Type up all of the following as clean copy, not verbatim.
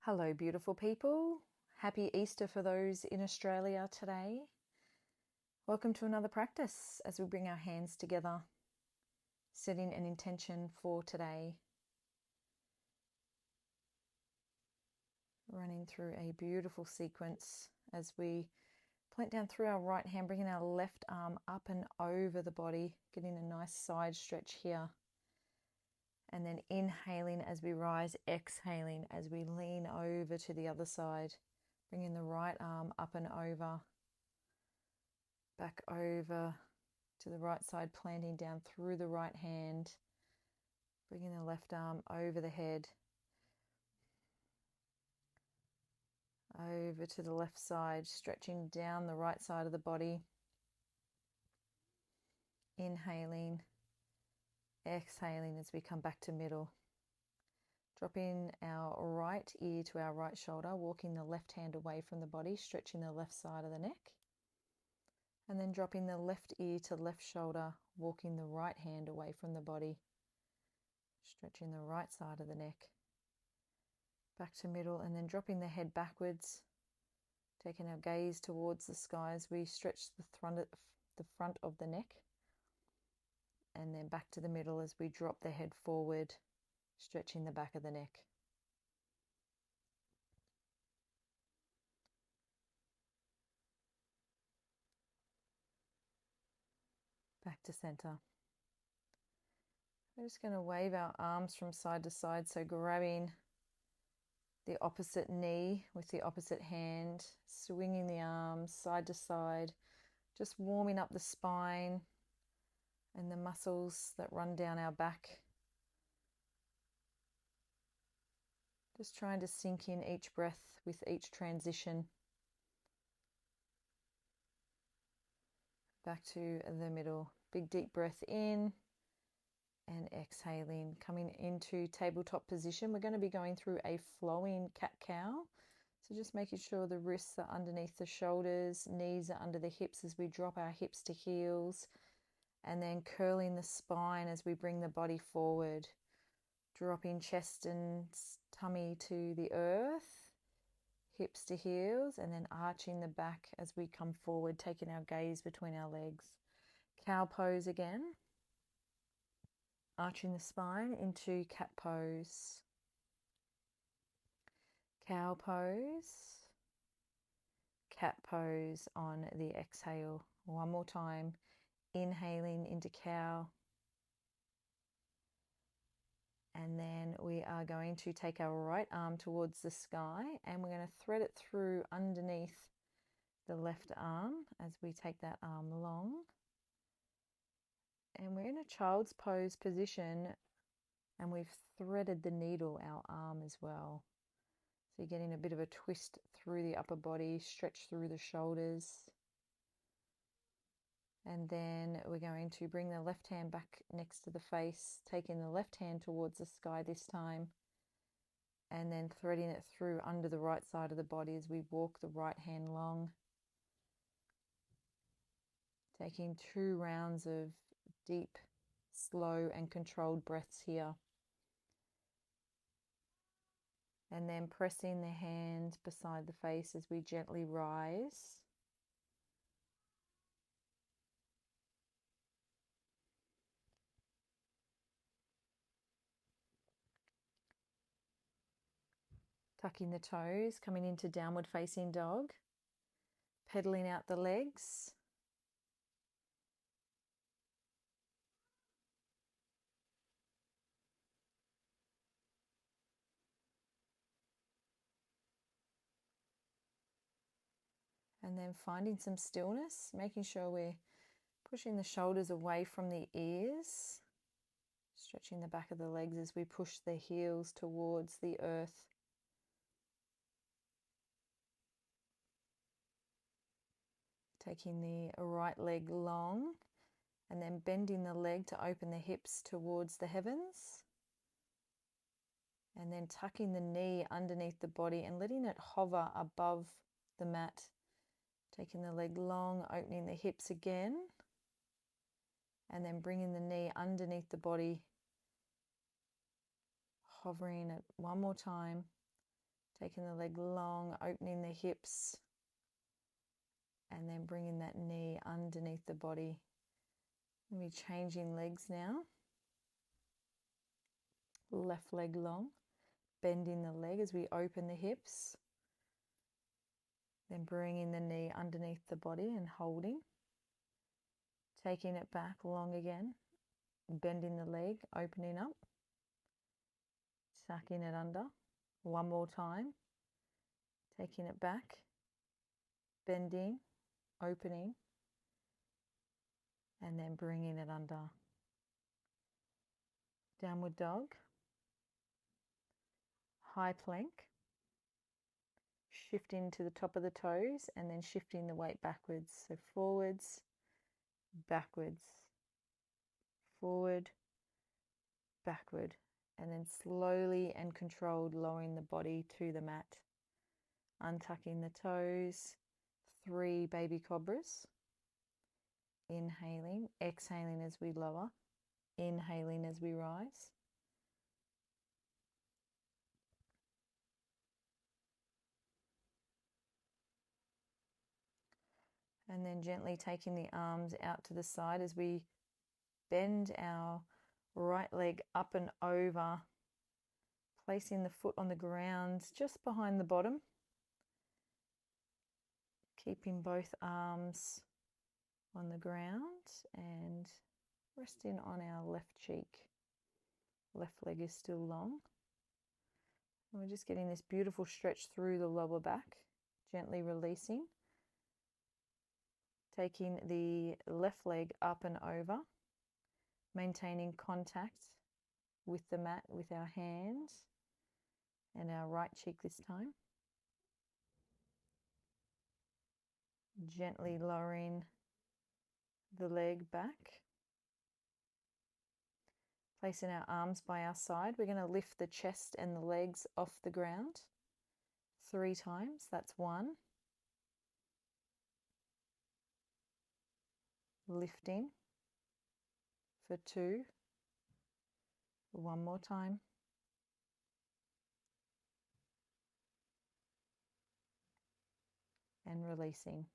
Hello, beautiful people. Happy Easter for those in Australia today. Welcome to another practice as we bring our hands together, setting an intention for today. Running through a beautiful sequence as we plant down through our right hand, bringing our left arm up and over the body, getting a nice side stretch here. And then inhaling as we rise, exhaling as we lean over to the other side, bringing the right arm up and over, back over to the right side, planting down through the right hand, bringing the left arm over the head, over to the left side, stretching down the right side of the body, inhaling, exhaling as we come back to middle. Dropping our right ear to our right shoulder, walking the left hand away from the body, stretching the left side of the neck. And then dropping the left ear to left shoulder, walking the right hand away from the body, stretching the right side of the neck. Back to middle, and then dropping the head backwards, taking our gaze towards the sky as we stretch the front of the neck. And then back to the middle as we drop the head forward, stretching the back of the neck. Back to center. We're just going to wave our arms from side to side, so grabbing the opposite knee with the opposite hand, swinging the arms side to side, just warming up the spine and the muscles that run down our back. Just trying to sink in each breath with each transition. Back to the middle. Big deep breath in and exhaling, coming into tabletop position. We're going to be going through a flowing cat-cow. So just making sure the wrists are underneath the shoulders, knees are under the hips as we drop our hips to heels, and then curling the spine as we bring the body forward, dropping chest and tummy to the earth, hips to heels, and then arching the back as we come forward, taking our gaze between our legs. Cow pose again. Arching the spine into cat pose. Cow pose. Cat pose on the exhale. One more time. Inhaling into cow. And then we are going to take our right arm towards the sky and we're going to thread it through underneath the left arm as we take that arm long. And we're in a child's pose position and we've threaded the needle, our arm as well. So you're getting a bit of a twist through the upper body, stretch through the shoulders. And then we're going to bring the left hand back next to the face, taking the left hand towards the sky this time, and then threading it through under the right side of the body as we walk the right hand long. Taking 2 rounds of deep, slow and controlled breaths here. And then pressing the hand beside the face as we gently rise. Tucking the toes, coming into downward facing dog. Pedaling out the legs. And then finding some stillness, making sure we're pushing the shoulders away from the ears. Stretching the back of the legs as we push the heels towards the earth. Taking the right leg long and then bending the leg to open the hips towards the heavens. And then tucking the knee underneath the body and letting it hover above the mat. Taking the leg long, opening the hips again. And then bringing the knee underneath the body. Hovering it one more time. Taking the leg long, opening the hips, and then bringing that knee underneath the body. We'll be changing legs now. Left leg long, bending the leg as we open the hips. Then bringing the knee underneath the body and holding. Taking it back long again, bending the leg, opening up. Sucking it under. One more time. Taking it back, bending, opening, and then bringing it under. Downward dog. High plank. Shifting to the top of the toes and then shifting the weight backwards. So forwards, backwards, forward, backward. And then slowly and controlled lowering the body to the mat. Untucking the toes. 3 baby cobras. Inhaling, exhaling as we lower. Inhaling as we rise. And then gently taking the arms out to the side as we bend our right leg up and over, placing the foot on the ground just behind the bottom. Keeping both arms on the ground and resting on our left cheek. Left leg is still long. And we're just getting this beautiful stretch through the lower back, gently releasing. Taking the left leg up and over, maintaining contact with the mat with our hands and our right cheek this time. Gently lowering the leg back. Placing our arms by our side. We're going to lift the chest and the legs off the ground 3 times. That's 1. Lifting for 2. 1 more time. And releasing.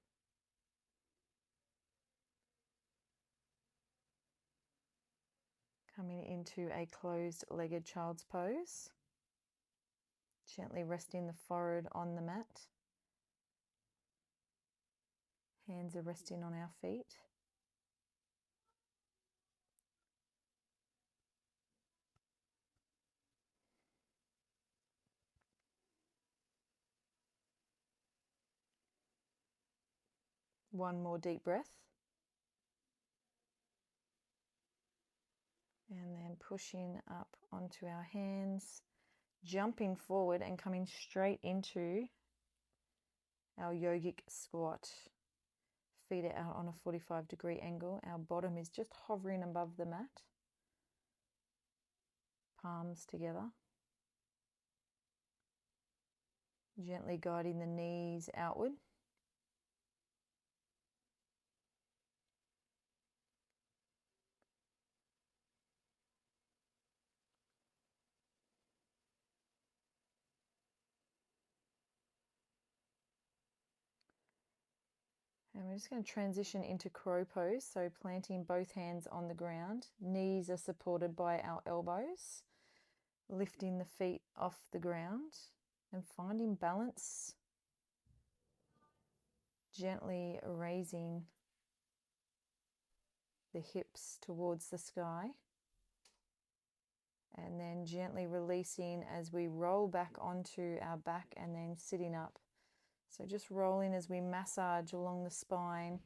Coming into a closed-legged child's pose. Gently resting the forehead on the mat. Hands are resting on our feet. One more deep breath. And then pushing up onto our hands, jumping forward and coming straight into our yogic squat. Feet are out on a 45-degree angle. Our bottom is just hovering above the mat. Palms together. Gently guiding the knees outward. And we're just going to transition into crow pose. So planting both hands on the ground. Knees are supported by our elbows. Lifting the feet off the ground and finding balance. Gently raising the hips towards the sky. And then gently releasing as we roll back onto our back and then sitting up. So just rolling as we massage along the spine.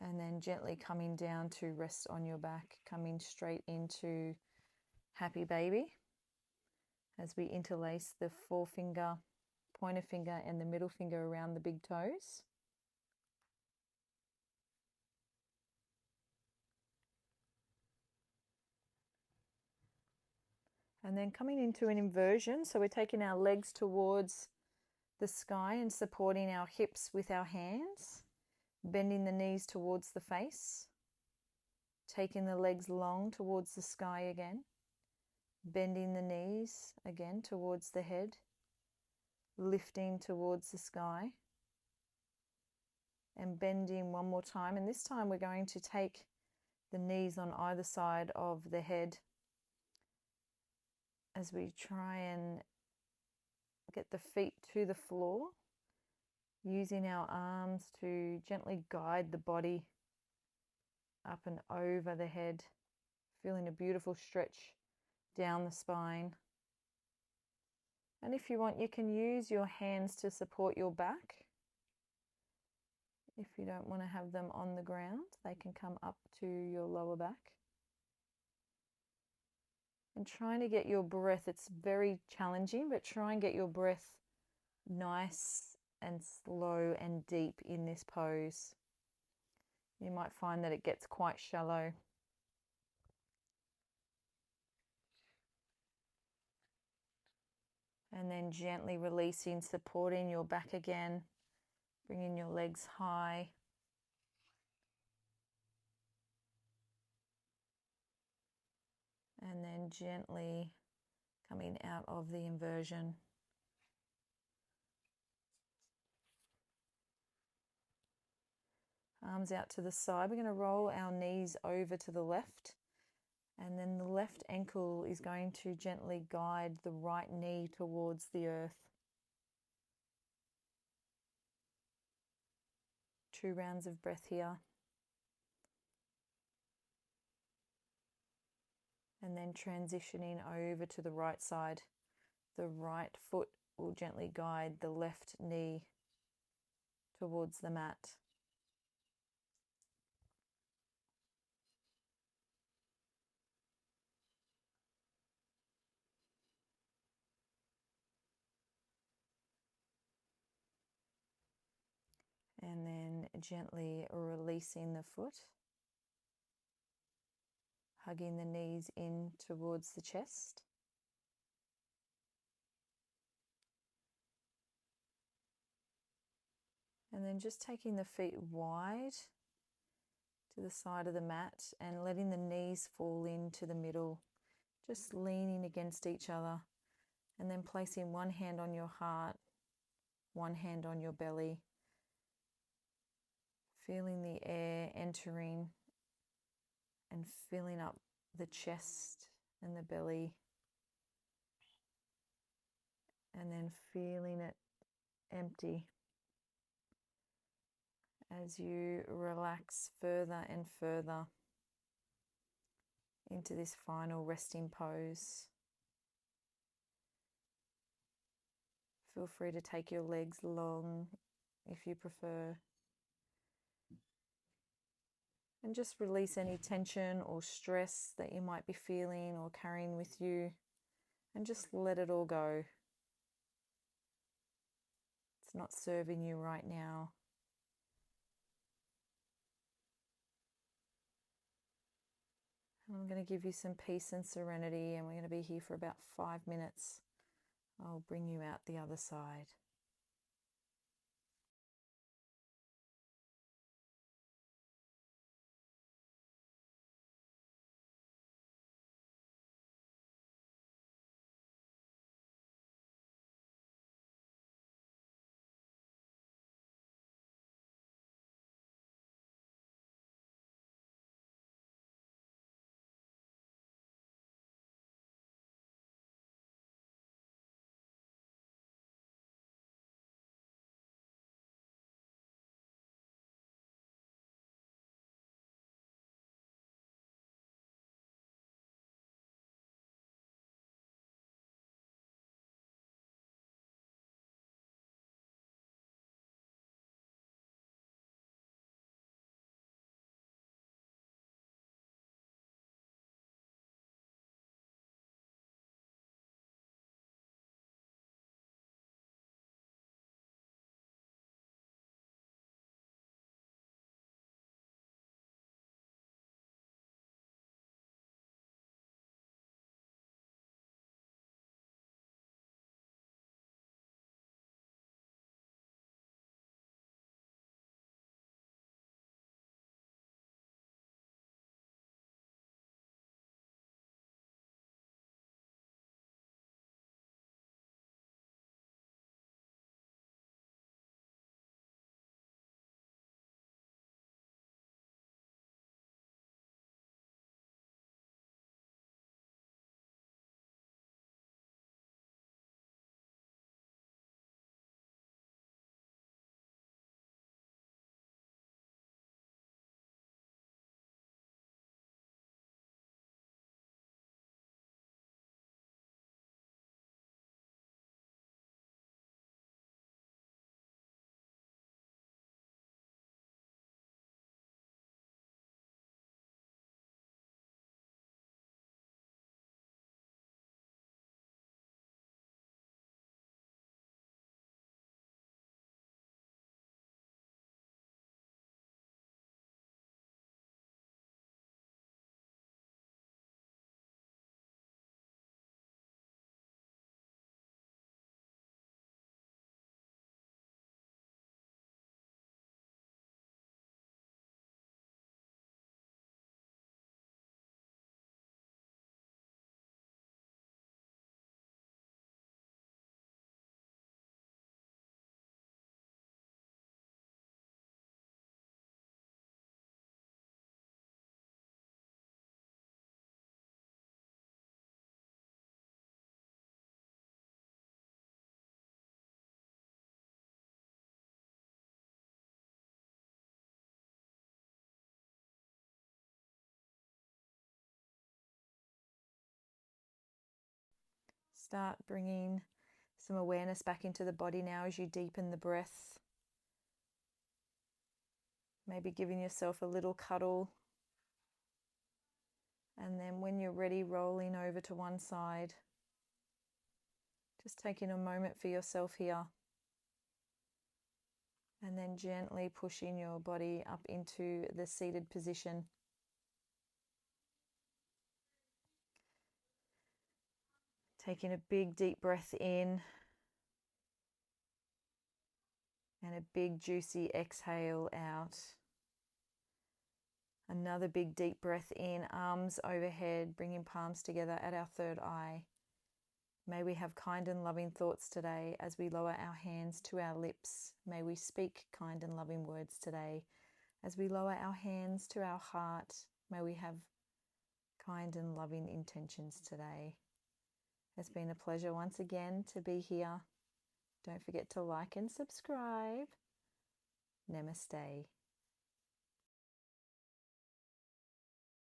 And then gently coming down to rest on your back, coming straight into happy baby. As we interlace the forefinger, pointer finger and the middle finger around the big toes. And then coming into an inversion, so we're taking our legs towards the sky and supporting our hips with our hands, bending the knees towards the face, taking the legs long towards the sky again, Bending the knees again towards the head, lifting towards the sky, and bending one more time. And this time we're going to take the knees on either side of the head as we try and get the feet to the floor, using our arms to gently guide the body up and over the head, feeling a beautiful stretch down the spine. And if you want, you can use your hands to support your back. If you don't want to have them on the ground, they can come up to your lower back. And trying to get your breath, it's very challenging, but try and get your breath nice and slow and deep in this pose. You might find that it gets quite shallow. And then gently releasing, supporting your back again, bringing your legs high. And then gently coming out of the inversion. Arms out to the side. We're going to roll our knees over to the left. And then the left ankle is going to gently guide the right knee towards the earth. 2 rounds of breath here. And then transitioning over to the right side. The right foot will gently guide the left knee towards the mat. And then gently releasing the foot, hugging the knees in towards the chest. And then just taking the feet wide to the side of the mat and letting the knees fall into the middle, just leaning against each other, and then placing one hand on your heart, one hand on your belly. Feeling the air entering and filling up the chest and the belly. And then feeling it empty as you relax further and further into this final resting pose. Feel free to take your legs long if you prefer. And just release any tension or stress that you might be feeling or carrying with you, and just let it all go. It's not serving you right now. And I'm going to give you some peace and serenity, and we're going to be here for about 5 minutes. I'll bring you out the other side. Start bringing some awareness back into the body now as you deepen the breath. Maybe giving yourself a little cuddle. And then when you're ready, rolling over to one side. Just taking a moment for yourself here. And then gently pushing your body up into the seated position. Taking a big deep breath in. And a big juicy exhale out. Another big deep breath in, arms overhead, bringing palms together at our third eye. May we have kind and loving thoughts today as we lower our hands to our lips. May we speak kind and loving words today as we lower our hands to our heart. May we have kind and loving intentions today. It's been a pleasure once again to be here. Don't forget to like and subscribe. Namaste.